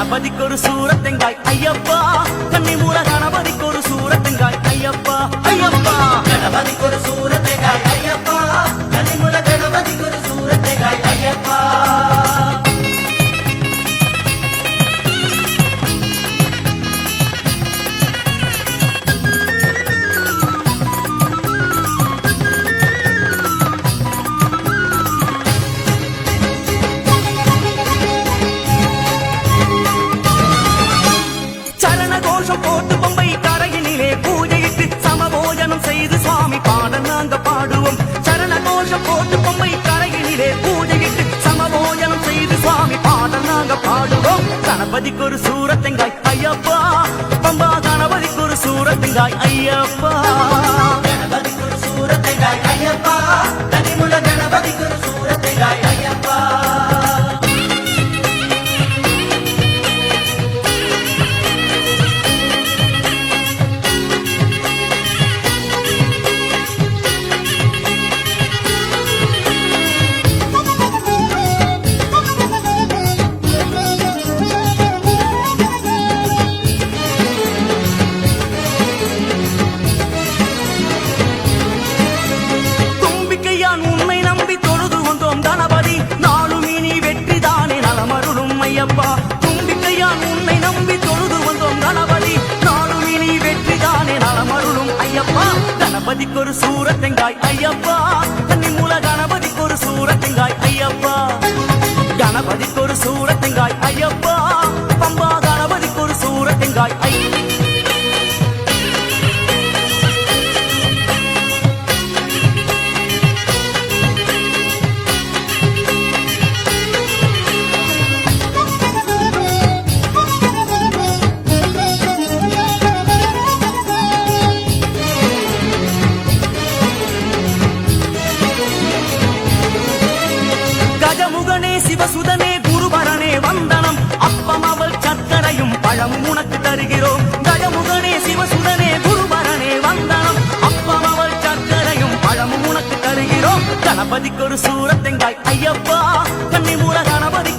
கணபதிக்கொரு சூரத்தெங்காய் ஐயப்பா, கன்னிமூல கணபதிக்கொரு சூரத்தெங்காய் ஐயப்பா ஐயப்பா. கணபதிக்கொரு சூரத்தெங்காய் ஐயப்பா, கன்னிமூல கணபதிக்கொரு சூரத்தெங்காய் ஐயப்பா. போட்டு பொம்பை கரையினிலே பூஜையிட்டு சமபோஜனம் செய்து சுவாமி பாடல் நாங்க பாடுவோம். சரண கோஷம் போட்டு பொம்பை கரையினிலே பூஜையிட்டு சமபோஜனம் செய்து சுவாமி பாடல் நாங்க பாடுவோம். கணபதிக்கொரு சூரத்தெங்காய் ஐயப்பா, பம்பா கணபதிக்கொரு சூரத்தெங்காய் ஐயப்பா. கணபதிக்கொரு சூரத்தெங்காய் ஐயப்பா, கன்னிமூல கணபதிக்கொரு சூரத்தெங்காய் ஐயப்பா. தும்பிக்கையான் உன்னை நம்பி தொழுது வந்தோம் கணபதி, நாளும் இனி வெற்றிதானே நலமருளும் ஐயப்பா. கணபதிக்கொரு சூரத்தெங்காய் ஐயப்பா, கன்னிமூல கணபதிக்கொரு சூரத்தெங்காய் ஐயப்பா. கணபதிக்கொரு சூரத்தெங்காய் ஐயப்பா, பம்பா கணபதிக்கொரு சூரத்தெங்காய் ஐயப்பா. சிவசுதனே குருபரனே வந்தனம், அப்பம் அவள் சர்க்கரையும் பழமும் உனக்கு தருகிறோம். கஜமுகனே சிவசுதனே குருபரனே வந்தனம், அப்பம் அவள் சர்க்கரையும் பழமும் உனக்கு தருகிறோம். கணபதிக்கொரு சூரத்தெங்காய் ஐயப்பா, கன்னிமூல கணபதி